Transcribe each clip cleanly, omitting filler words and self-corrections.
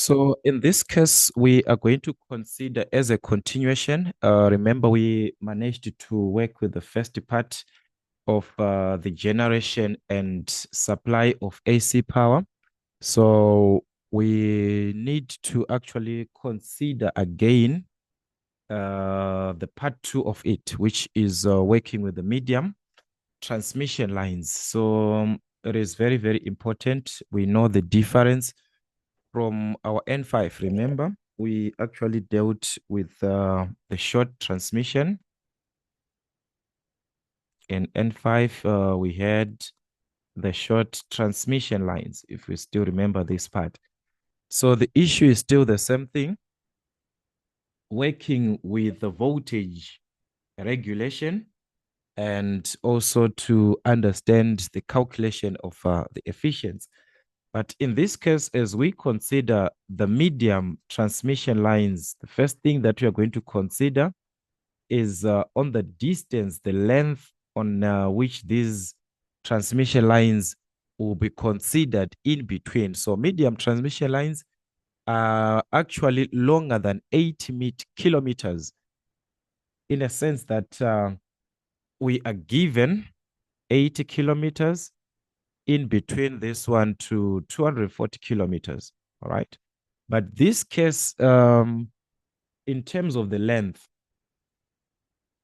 So in this case, we are going to consider as a continuation. Remember, we managed to work with the first part of the generation and supply of AC power. So we need to actually consider again the part two of it, which is working with the medium transmission lines. So it is very, very important. We know the difference from our N5. Remember, we actually dealt with the short transmission. In N5, we had the short transmission lines, if we still remember this part. So the issue is still the same thing, working with the voltage regulation and also to understand the calculation of the efficiency. But in this case, as we consider the medium transmission lines, the first thing that we are going to consider is on the distance, the length on which these transmission lines will be considered in between. So medium transmission lines are actually longer than 80 kilometers, in a sense that we are given 80 kilometers in between this one to 240 kilometers. All right. But this case, in terms of the length,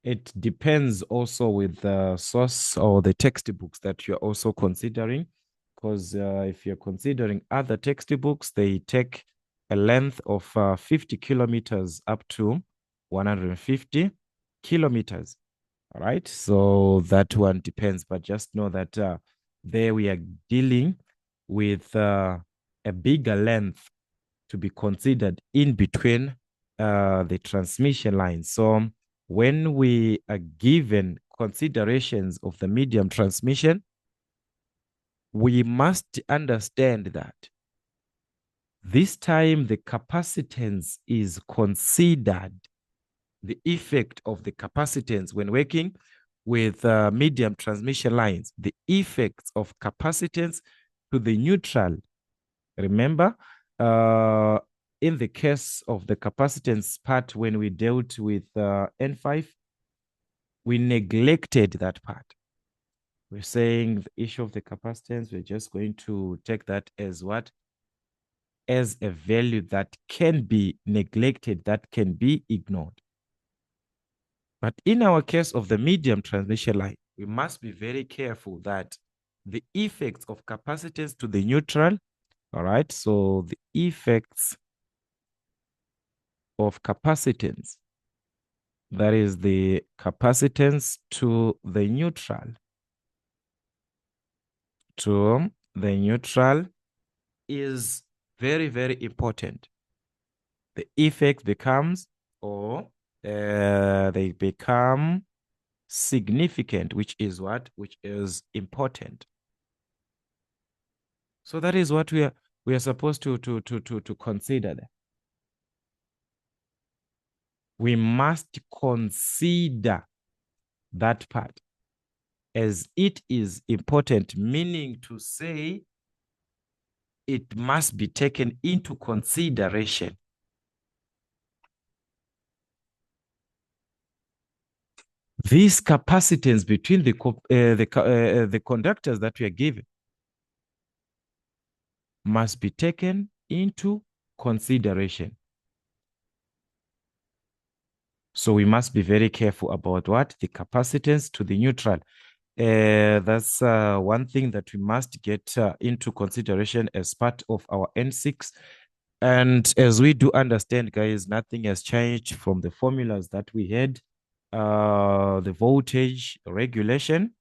it depends also with the source or the textbooks that you're also considering. Because if you're considering other textbooks, they take a length of 50 kilometers up to 150 kilometers. All right. So that one depends, but just know that there we are dealing with a bigger length to be considered in between the transmission lines. So when we are given considerations of the medium transmission, we must understand that this time the capacitance is considered, the effect of the capacitance when working with medium transmission lines, the effects of capacitance to the neutral. Remember, in the case of the capacitance part, when we dealt with N5, we neglected that part. We're saying the issue of the capacitance, we're just going to take that as what? As a value that can be neglected, that can be ignored. But in our case of the medium transmission line, we must be very careful that the effects of capacitance to the neutral, all right, so the effects of capacitance, that is the capacitance to the neutral, is very, very important. The effect becomes, or they become significant, which is what? Which is important. So that is what we are supposed to consider there. We must consider that part as it is important, meaning to say it must be taken into consideration. This capacitance between the conductors that we are given must be taken into consideration. So we must be very careful about what? The capacitance to the neutral. That's one thing that we must get into consideration as part of our N6. And as we do understand, guys, nothing has changed from the formulas that we had. The voltage regulation.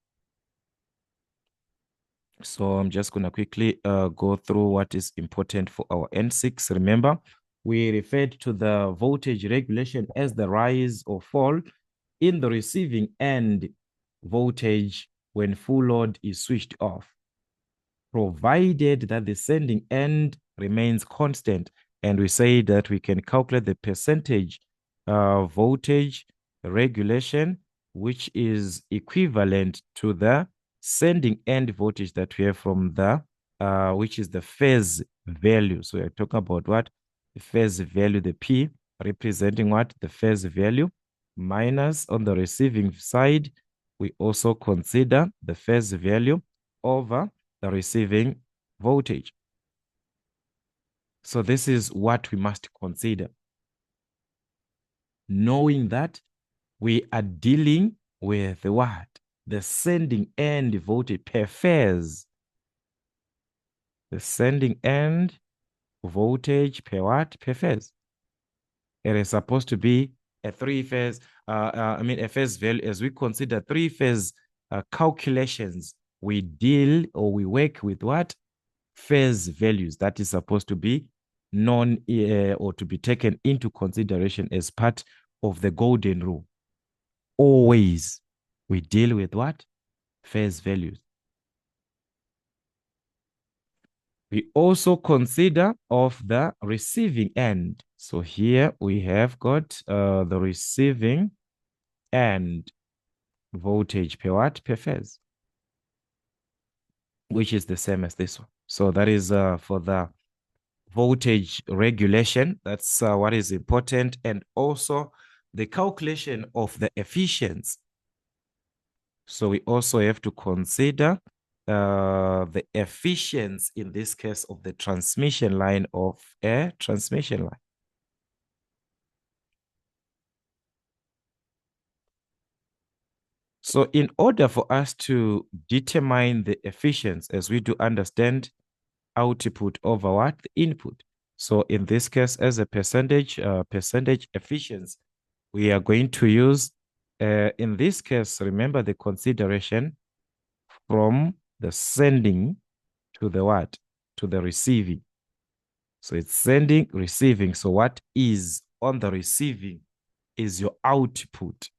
So I'm just going to quickly go through what is important for our N6. Remember, we referred to the voltage regulation as the rise or fall in the receiving end voltage when full load is switched off, provided that the sending end remains constant. And we say that we can calculate the percentage voltage regulation, which is equivalent to the sending end voltage that we have from the, which is the phase value. So we're talking about what? the phase value, the P, representing what? The phase value, minus on the receiving side, we also consider the phase value over the receiving voltage. So this is what we must consider. Knowing that we are dealing with what? The sending end voltage per phase. The sending end voltage per what? Per phase. It is supposed to be a three-phase, a phase value. As we consider three-phase calculations, we deal or we work with what? Phase values. That is supposed to be known or to be taken into consideration as part of the golden rule. Always we deal with what? Phase values. We also consider of the receiving end. So here we have got the receiving end voltage per what? Per phase, which is the same as this one. So that is for the voltage regulation. That's what is important. And also the calculation of the efficiency. So we also have to consider the efficiency in this case of the transmission line of a transmission line. So in order for us to determine the efficiency, as we do understand output over what? The input. So in this case, as a percentage efficiency, we are going to use, in this case, remember the consideration from the sending to the what? To the receiving. So it's sending, receiving. So what is on the receiving is your output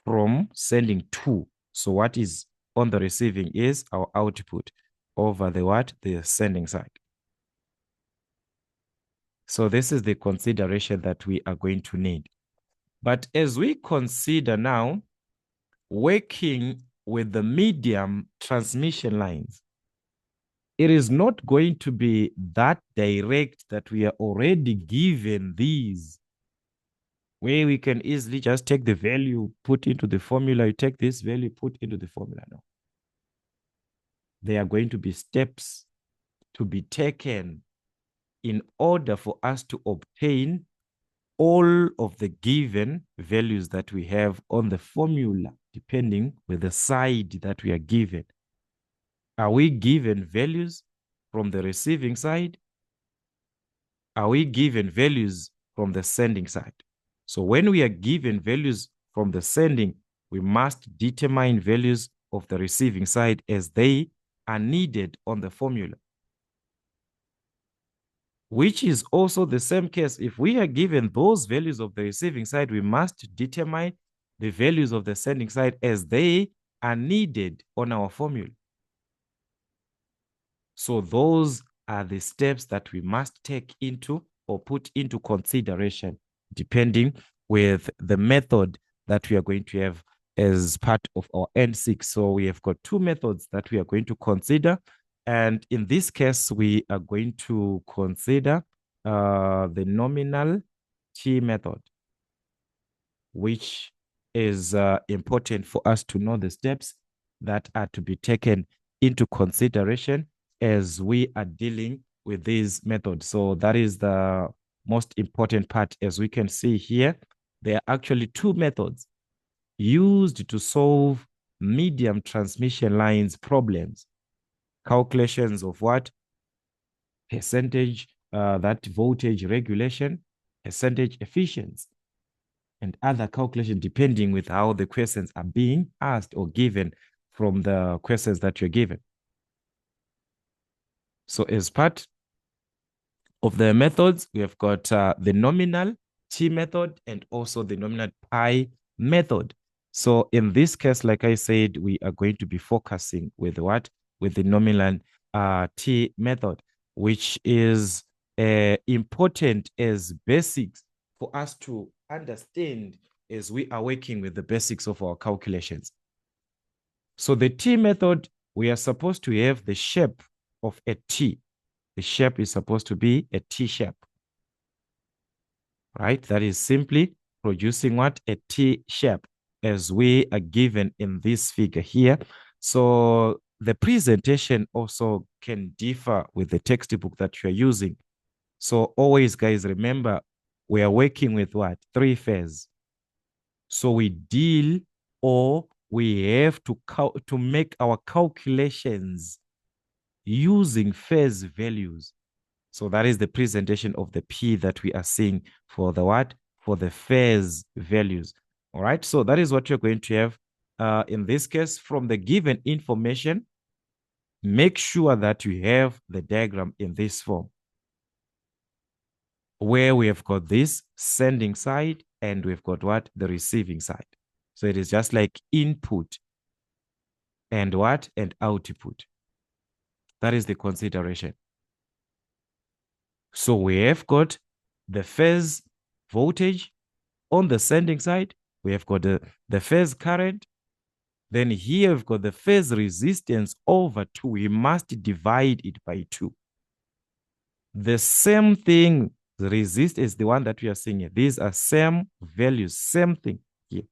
from sending to. So what is on the receiving is our output over the what? The sending side. So this is the consideration that we are going to need. But as we consider now working with the medium transmission lines, it is not going to be that direct that we are already given these, where we can easily just take the value, put into the formula, you take this value, put into the formula. No. There are going to be steps to be taken in order for us to obtain all of the given values that we have on the formula, depending with the side that we are given. Are we given values from the receiving side? Are we given values from the sending side? So when we are given values from the sending, we must determine values of the receiving side as they are needed on the formula. Which is also the same case. If we are given those values of the receiving side, we must determine the values of the sending side as they are needed on our formula. So those are the steps that we must take into or put into consideration, depending with the method that we are going to have as part of our N6. So we have got two methods that we are going to consider. And in this case, we are going to consider the nominal T method, which is important for us to know the steps that are to be taken into consideration as we are dealing with these methods. So that is the most important part. As we can see here, there are actually two methods used to solve medium transmission lines problems. Calculations of what? Percentage, that voltage regulation, percentage efficiency, and other calculations depending with how the questions are being asked or given from the questions that you're given. So as part of the methods, we have got the nominal T method and also the nominal pi method. So in this case, like I said, we are going to be focusing with what? With the nominal T method, which is important as basics for us to understand as we are working with the basics of our calculations. So the T method, we are supposed to have the shape of a T. the shape is supposed to be a T shape, right? That is simply producing what? A T shape, as we are given in this figure here. So the presentation also can differ with the textbook that you're using. So always, guys, remember, we are working with what? 3-phase. So we deal, or we have to make our calculations using phase values. So that is the presentation of the P that we are seeing for the what? For the phase values. All right. So that is what you're going to have in this case from the given information. Make sure that you have the diagram in this form, where we have got this sending side and we've got what? The receiving side. So it is just like input and what? And output. That is the consideration. So we have got the phase voltage on the sending side. We have got the phase current. Then here we've got the phase resistance over 2. We must divide it by 2. The same thing, the resist is the one that we are seeing here. These are same values, same thing here.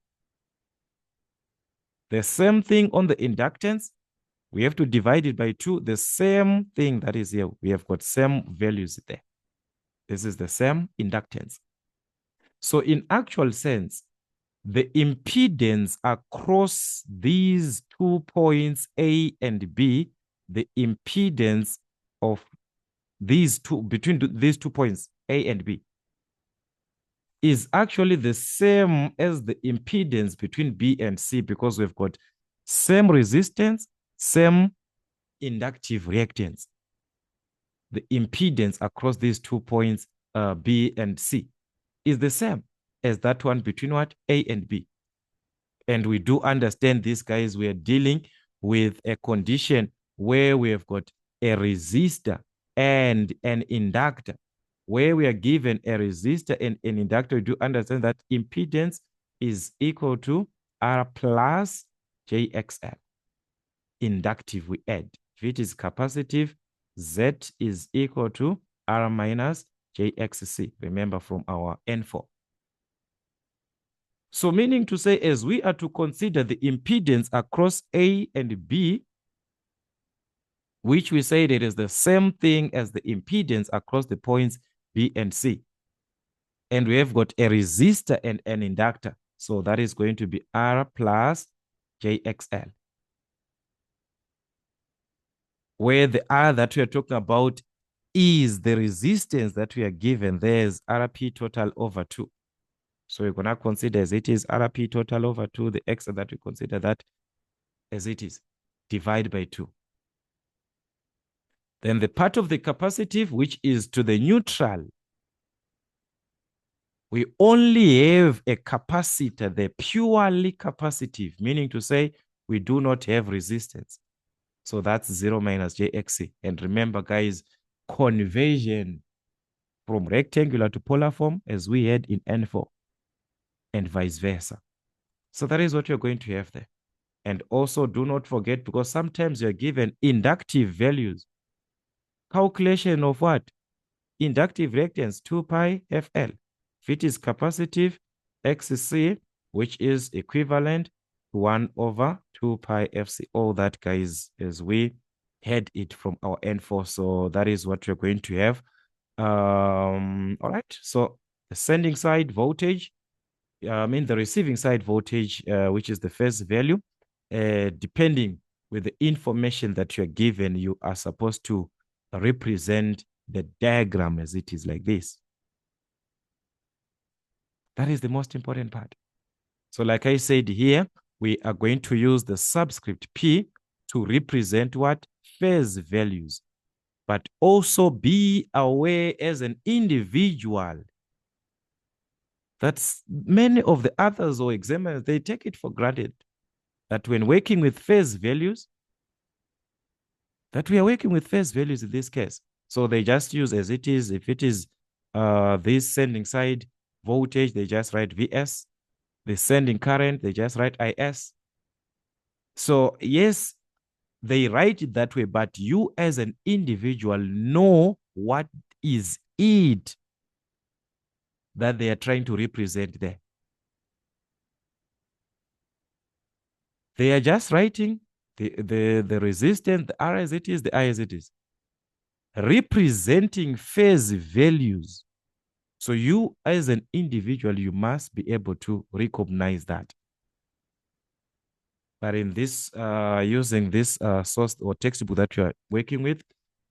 The same thing on the inductance. We have to divide it by 2. The same thing that is here. We have got same values there. This is the same inductance. So in actual sense, the impedance across these 2 points A and B, the impedance of these two, between these 2 points A and B, is actually the same as the impedance between B and C, because we've got same resistance, same inductive reactance. The impedance across these 2 points B and C is the same as that one between what? A and B. And we do understand this, guys. We are dealing with a condition where we have got a resistor and an inductor. Where we are given a resistor and an inductor, we do understand that impedance is equal to R plus JXL. Inductive, we add. If it is capacitive, Z is equal to R minus JXC. Remember from our N4. So meaning to say, as we are to consider the impedance across A and B, which we said it is the same thing as the impedance across the points B and C. And we have got a resistor and an inductor. So that is going to be R plus JXL. Where the R that we are talking about is the resistance that we are given. There's RP total over 2. So we're going to consider as it is RP total over 2, the X that we consider that as it is, divide by 2. Then the part of the capacitive, which is to the neutral, we only have a capacitor, the purely capacitive, meaning to say we do not have resistance. So that's 0 minus JXC. And remember, guys, conversion from rectangular to polar form, as we had in N4, and vice versa. So that is what you're going to have there. And also do not forget, because sometimes you're given inductive values. Calculation of what? Inductive reactance, 2 pi FL. If it is capacitive, XC, which is equivalent to 1 over 2 pi FC. All that, guys, as we had it from our N4. So that is what you're going to have. All right. So the sending side voltage, the receiving side voltage, which is the phase value, depending with the information that you're given, you are supposed to represent the diagram as it is like this. That is the most important part. So like I said here, we are going to use the subscript P to represent what? Phase values. But also be aware as an individual that many of the others or examiners, they take it for granted that when working with phase values, that we are working with phase values in this case. So they just use as it is. If it is this sending side voltage, they just write VS. The sending current, they just write IS. So yes, they write it that way, but you as an individual know what is it that they are trying to represent there. They are just writing the resistance, the R as it is, the I as it is, representing phase values. So you as an individual, you must be able to recognize that. But in this, using this source or textbook that you are working with,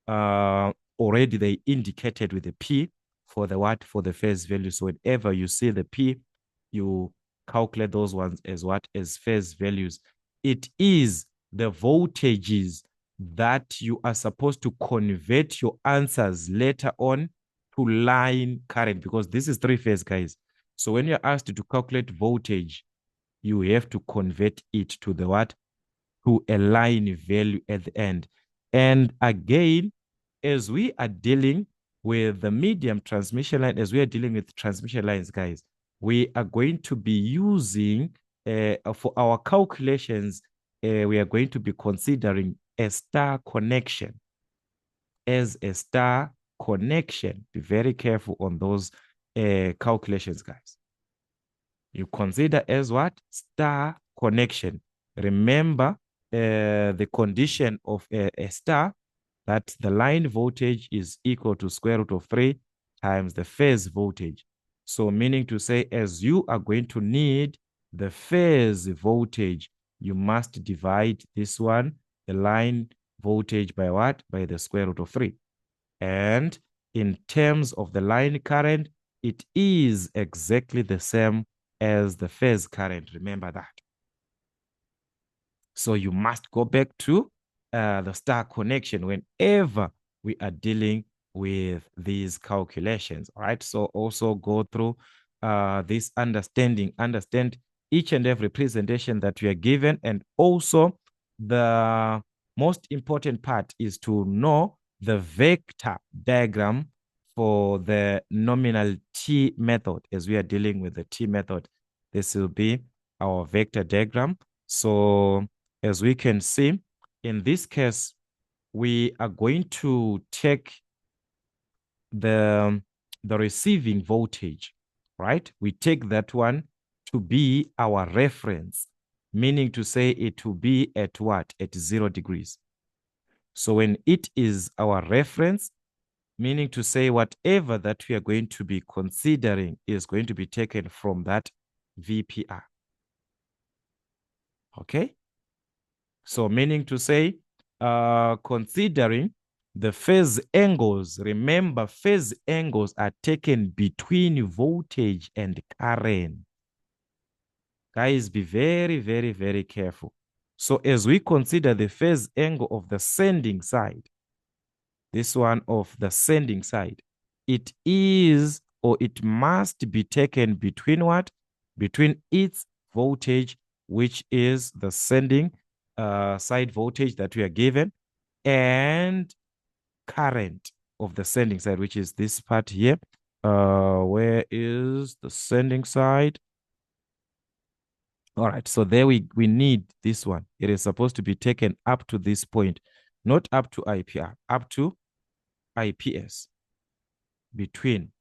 already they indicated with the P for the what? For the phase value. So whenever you see the P, you calculate those ones as what? As phase values. It is the voltages that you are supposed to convert your answers later on to line current, because this is three-phase, guys. So when you're asked to calculate voltage, you have to convert it to the what? To a line value at the end. And again, as we are dealing with the medium transmission line, as we are dealing with transmission lines, guys, we are going to be using, for our calculations, we are going to be considering a star connection as a star connection. Be very careful on those calculations, guys. You consider as what? Star connection. Remember the condition of a star, that the line voltage is equal to square root of 3 times the phase voltage. So meaning to say, as you are going to need the phase voltage, you must divide this one, the line voltage, by what? By the square root of 3. And in terms of the line current, it is exactly the same as the phase current. Remember that. So you must go back to the star connection whenever we are dealing with these calculations. All right. So also go through this understanding, understand each and every presentation that we are given. And also the most important part is to know the vector diagram for the nominal T method. As we are dealing with the T method, this will be our vector diagram. So as we can see, in this case, we are going to take the receiving voltage, right? We take that one to be our reference, meaning to say it will be at what? At 0 degrees. So when it is our reference, meaning to say whatever that we are going to be considering is going to be taken from that VPR. Okay? So meaning to say, considering the phase angles, remember phase angles are taken between voltage and current. Guys, be very, very, very careful. So as we consider the phase angle of the sending side, this one of the sending side, it is, or it must be taken between what? Between its voltage, which is the sending side voltage that we are given, and current of the sending side, which is this part here. Where is the sending side? All right, so there we need this one. It is supposed to be taken up to this point, not up to IPR, up to IPS, between.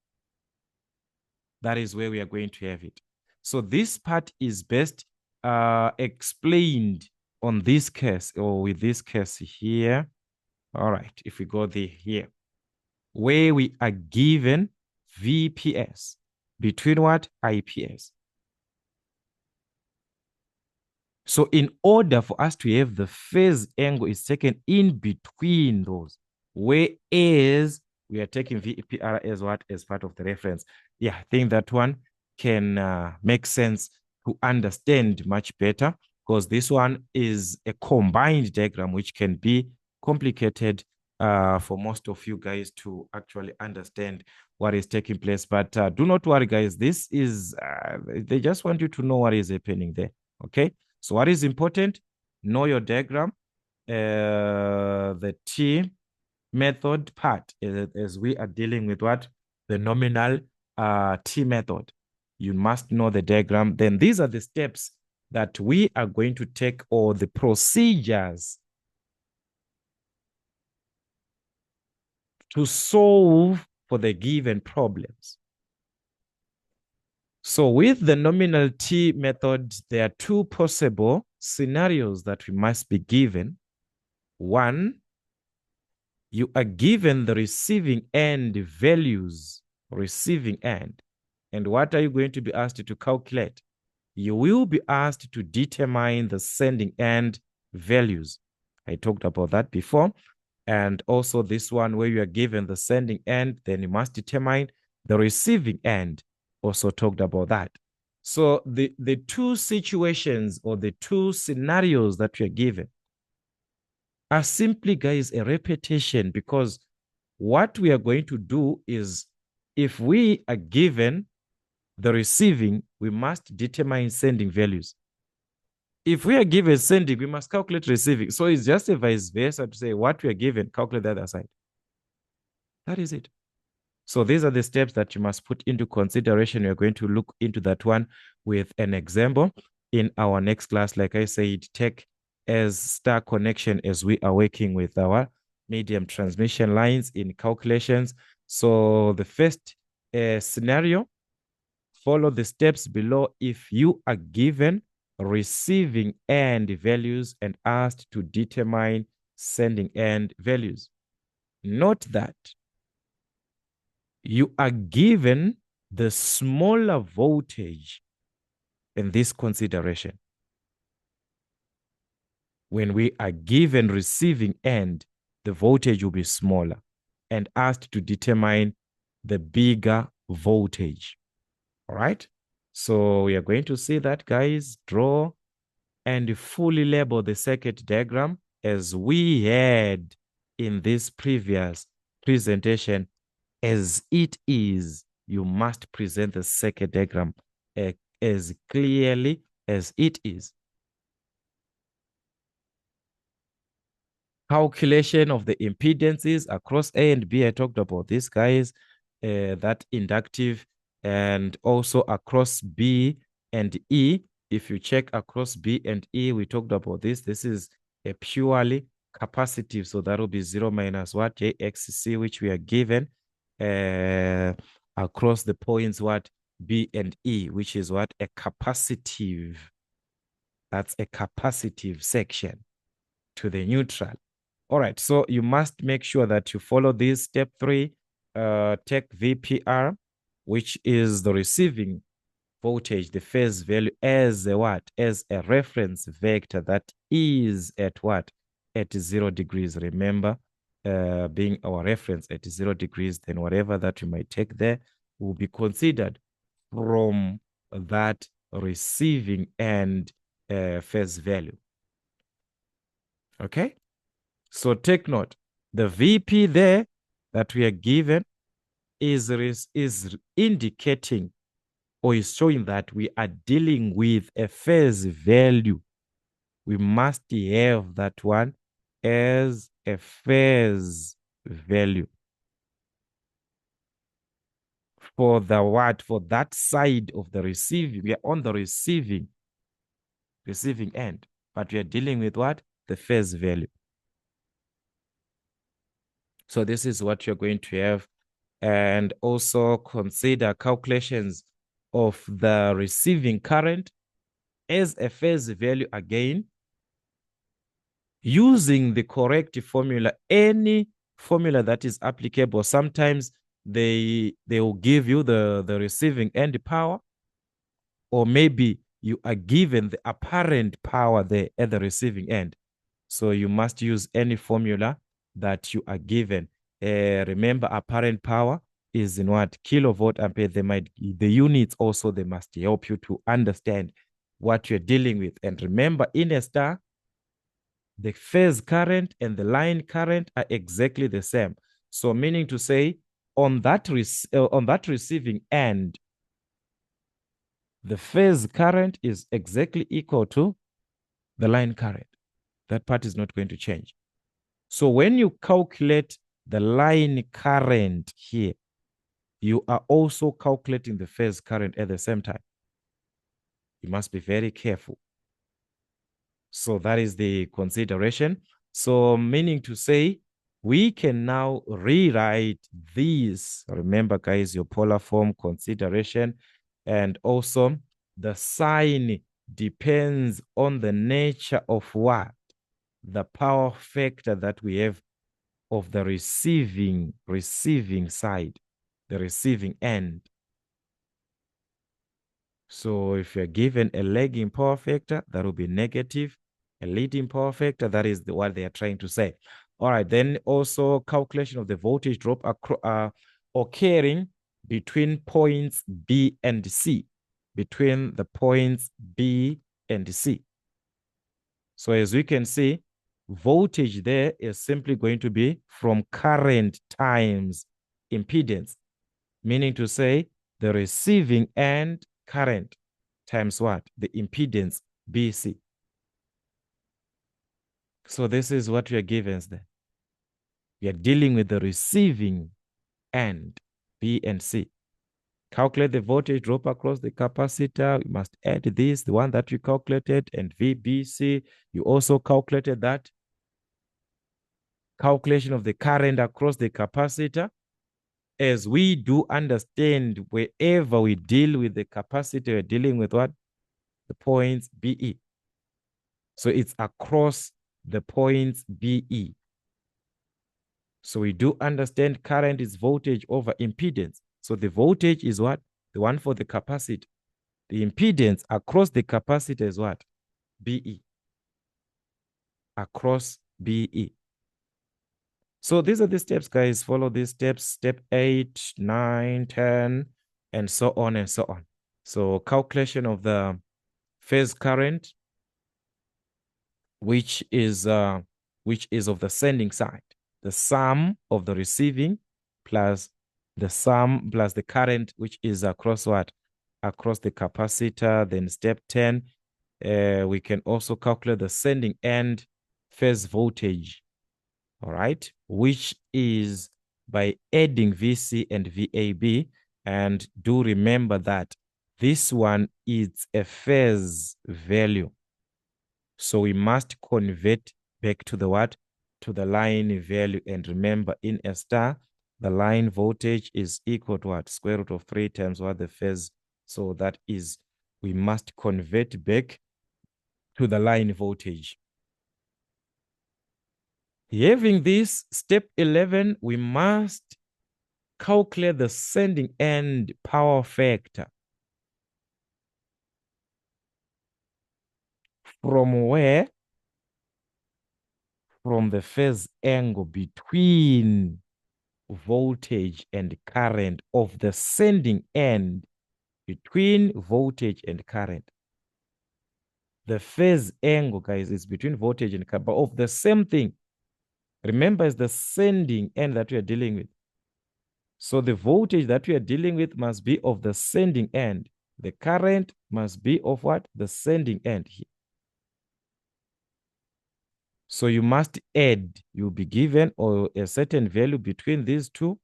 That is where we are going to have it. So this part is best explained on this case, or with this case here. All right, if we go here, where we are given VPS between what? IPS. So in order for us to have the phase angle is taken in between those, whereas we are taking VPR as what? As part of the reference. Yeah, I think that one can make sense to understand much better, because this one is a combined diagram, which can be complicated for most of you guys to actually understand what is taking place. But do not worry, guys. This is, they just want you to know what is happening there. Okay. So what is important? Know your diagram, the T method part, as we are dealing with what? The nominal T method. You must know the diagram. Then these are the steps that we are going to take, or the procedures to solve for the given problems. So with the nominal T method, there are two possible scenarios that we must be given. One, you are given the receiving end values, receiving end. And what are you going to be asked to calculate? You will be asked to determine the sending end values. I talked about that before. And also this one where you are given the sending end, then you must determine the receiving end. Also talked about that. So the two situations or the two scenarios that we are given are simply, guys, a repetition, because what we are going to do is, if we are given the receiving, we must determine sending values. If we are given sending, we must calculate receiving. So it's just a vice versa to say what we are given, calculate the other side. That is it. So these are the steps that you must put into consideration. We're going to look into that one with an example in our next class. Like I said, take as star connection as we are working with our medium transmission lines in calculations. So the first scenario, follow the steps below if you are given receiving end values and asked to determine sending end values. Note that you are given the smaller voltage in this consideration. When we are given receiving end, the voltage will be smaller and asked to determine the bigger voltage. All right. So we are going to see that, guys. Draw and fully label the circuit diagram as we had in this previous presentation. As it is, you must present the circuit diagram as clearly as it is. Calculation of the impedances across A and B. I talked about this, guys, that inductive, and also across B and E. If you check across B and E, we talked about this. This is a purely capacitive. So that will be 0 minus what? JXC, which we are given across the points what? B and E, which is what? A capacitive. That's a capacitive section to the neutral. All right, so you must make sure that you follow this. Step 3, take VPR, which is the receiving voltage, the phase value, as a what? As a reference vector that is at what? At 0 degrees. Remember, being our reference at 0 degrees, then whatever that you might take there will be considered from that receiving end phase value. Okay? So take note, the VP there that we are given is indicating or is showing that we are dealing with a phase value. We must have that one as a phase value. For the what? For that side of the receiving, we are on the receiving end, but we are dealing with what? The phase value. So this is what you're going to have. And also consider calculations of the receiving current as a phase value again, using the correct formula, any formula that is applicable. Sometimes they will give you the receiving end power, or maybe you are given the apparent power there at the receiving end. So you must use any formula that you are given. Remember, apparent power is in what? Kilovolt ampere. The units also, they must help you to understand what you're dealing with. And remember, in a star, the phase current and the line current are exactly the same. So meaning to say, on that receiving end, the phase current is exactly equal to the line current. That part is not going to change. So when you calculate the line current here, you are also calculating the phase current at the same time. You must be very careful. So that is the consideration. So meaning to say, we can now rewrite these. Remember, guys, your polar form consideration, and also the sign depends on the nature of what? The power factor that we have of the receiving side, the receiving end. So if you're given a lagging power factor, that will be negative. A leading power factor, that is what they are trying to say. All right, then also calculation of the voltage drop occurring between points B and C, between the points B and C. So as we can see, voltage there is simply going to be from current times impedance, meaning to say the receiving end current times what? The impedance BC. So this is what we are given there. We are dealing with the receiving end, B and C. Calculate the voltage drop across the capacitor. We must add this, the one that we calculated, and VBC. You also calculated that. Calculation of the current across the capacitor. As we do understand, wherever we deal with the capacitor, we're dealing with what? The points BE. So it's across the points BE. So we do understand current is voltage over impedance. So the voltage is what? The one for the capacitor. The impedance across the capacitor is what? BE. Across BE. So these are the steps, guys. Follow these steps. Step 8, 9, 10, and so on and so on. So calculation of the phase current, which is of the sending side. The sum of the receiving plus the sum plus the current, which is across what? Across the capacitor. Then step 10, we can also calculate the sending end phase voltage, all right, which is by adding VC and VAB. And do remember that this one is a phase value. So we must convert back to the what? To the line value. And remember, in a star, the line voltage is equal to what? Square root of 3 times what? The phase. So that is, we must convert back to the line voltage. Having this, step 11, we must calculate the sending end power factor. From where? From the phase angle between voltage and current of the sending end, between voltage and current. The phase angle, guys, is between voltage and current, but of the same thing. Remember, it's the sending end that we are dealing with. So the voltage that we are dealing with must be of the sending end. The current must be of what? The sending end here. So you must add, you'll be given or a certain value between these two.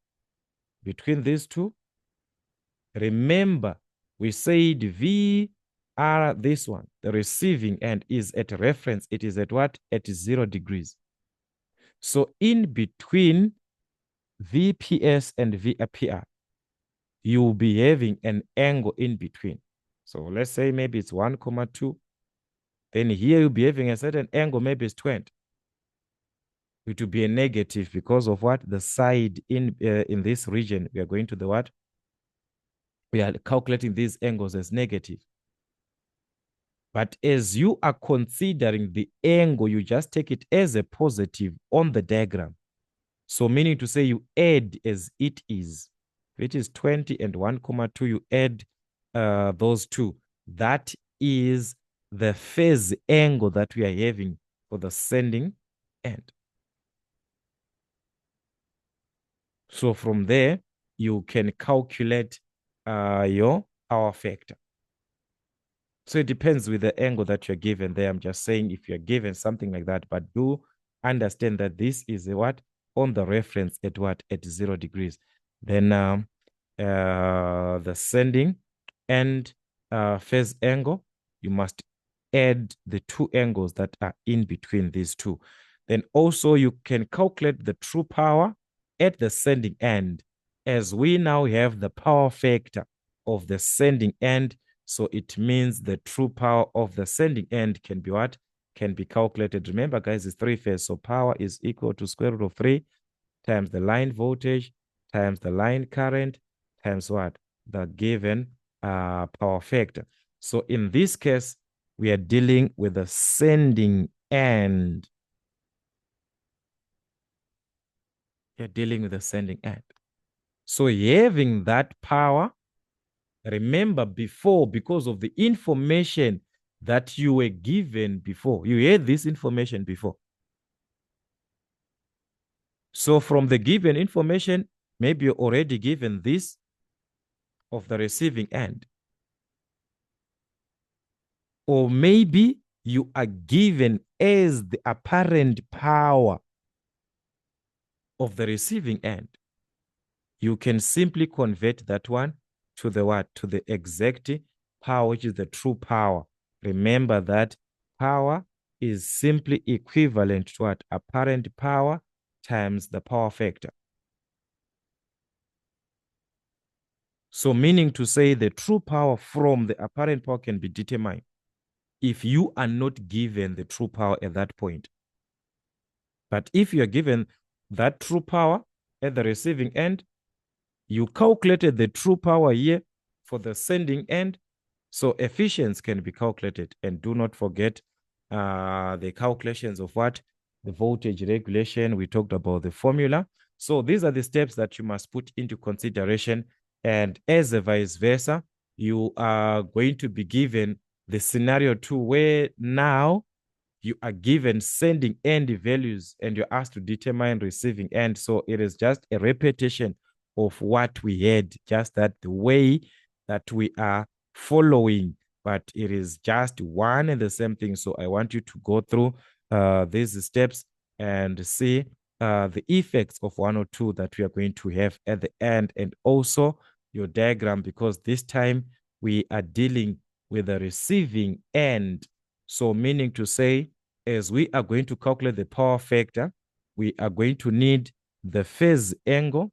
Between these two. Remember, we said VR, this one, the receiving end is at reference. It is at what? At 0 degrees. So in between VPS and VPR, you will be having an angle in between. So let's say maybe it's 1,2. Then here you'll be having a certain angle, maybe it's 20. It will be a negative because of what? The side in this region, we are going to the what? We are calculating these angles as negative. But as you are considering the angle, you just take it as a positive on the diagram. So meaning to say you add as it is. If it is 20 and 1,2, you add those two. That is the phase angle that we are having for the sending end. So from there, you can calculate your power factor. So it depends with the angle that you're given there. I'm just saying if you're given something like that, but do understand that this is a what? On the reference at what? At 0 degrees. Then the sending and phase angle, you must add the two angles that are in between these two. then also you can calculate the true power at the sending end, as we now have the power factor of the sending end. So it means the true power of the sending end can be what? Can be calculated. Remember, guys, it's three-phase. So power is equal to square root of 3 times the line voltage times the line current times what? The given power factor. So in this case, we are dealing with the sending end. You're dealing with the sending end. So having that power, remember before, because of the information that you were given before, you had this information before. So from the given information, maybe you're already given this of the receiving end. Or maybe you are given as the apparent power of the receiving end. You can simply convert that one to the what? To the exact power, which is the true power. Remember that power is simply equivalent to what? Apparent power times the power factor. So meaning to say the true power from the apparent power can be determined if you are not given the true power at that point. But if you are given that true power at the receiving end, you calculated the true power here for the sending end, so efficiency can be calculated. And do not forget the calculations of what? The voltage regulation. We talked about the formula. So these are the steps that you must put into consideration. And as a vice versa, you are going to be given the scenario 2, where now you are given sending end values and you're asked to determine receiving end. So it is just a repetition of what we had, just that the way that we are following, but it is just one and the same thing. So I want you to go through these steps and see the effects of one or two that we are going to have at the end, and also your diagram, because this time we are dealing with the receiving end. So meaning to say, as we are going to calculate the power factor, we are going to need the phase angle,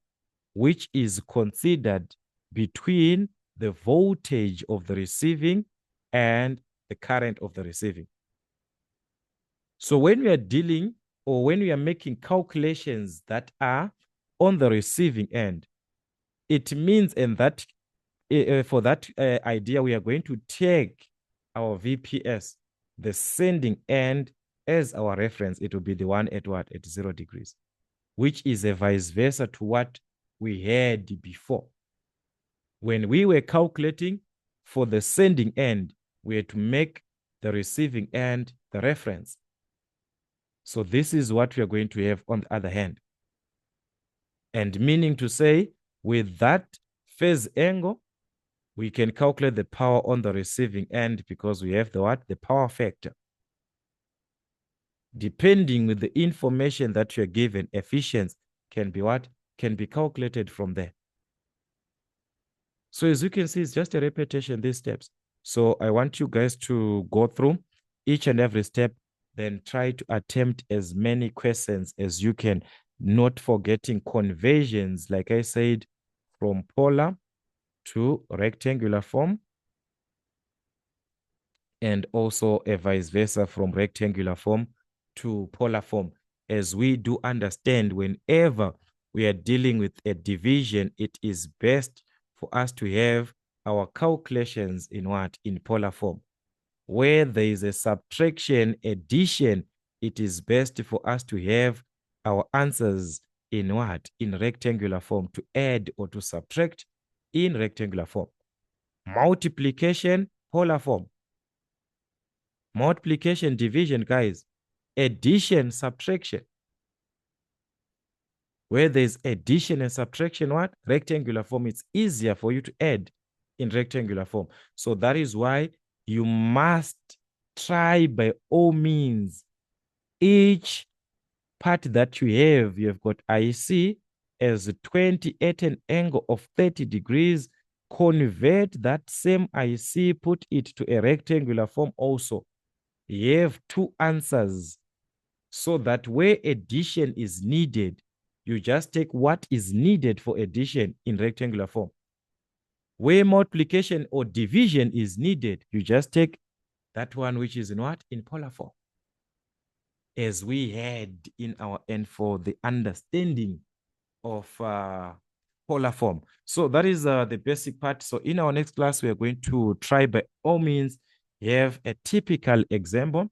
which is considered between the voltage of the receiving and the current of the receiving. So when we are dealing, or when we are making calculations that are on the receiving end, it means, and that for that idea, we are going to take our VPS, the sending end, as our reference. It will be the one at what? At 0 degrees, which is a vice versa to what we had before. When we were calculating for the sending end, we had to make the receiving end the reference. So this is what we are going to have on the other hand. And meaning to say, with that phase angle, we can calculate the power on the receiving end, because we have the what? The power factor. Depending with the information that you're given, efficiency can be what? Can be calculated from there. So as you can see, it's just a repetition, these steps. So I want you guys to go through each and every step, then try to attempt as many questions as you can, not forgetting conversions, like I said, from polar to rectangular form, and also a vice versa from rectangular form to polar form. As we do understand, whenever we are dealing with a division, it is best for us to have our calculations in what? In polar form. Where there is a subtraction, addition, it is best for us to have our answers in what? In rectangular form, to add or to subtract in rectangular form. Multiplication, polar form. Multiplication, division, guys. Addition, subtraction. Where there's addition and subtraction, what? Rectangular form. It's easier for you to add in rectangular form. So that is why you must try by all means. Each part that you have got IC as 20 at an angle of 30 degrees. Convert that same IC, put it to a rectangular form also. You have two answers. so that where addition is needed, you just take what is needed for addition in rectangular form. Where multiplication or division is needed, you just take that one which is in what? In polar form. As we had in our end for the understanding of polar form. So that is the basic part. So in our next class, we are going to try by all means have a typical example,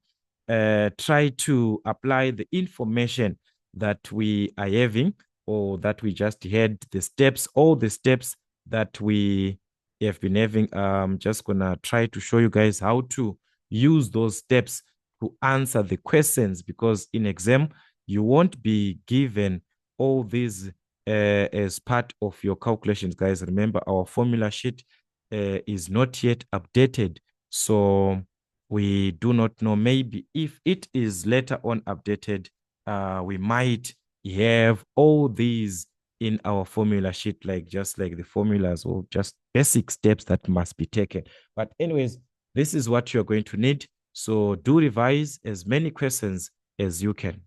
try to apply the information that we are having or that we just had, the steps, all the steps that we have been having. I'm just gonna try to show you guys how to use those steps to answer the questions, because in exam you won't be given all these as part of your calculations, guys. Remember, our formula sheet is not yet updated, so we do not know. Maybe if it is later on updated, we might have all these in our formula sheet, like just like the formulas or just basic steps that must be taken. But anyways, this is what you're going to need. So do revise as many questions as you can.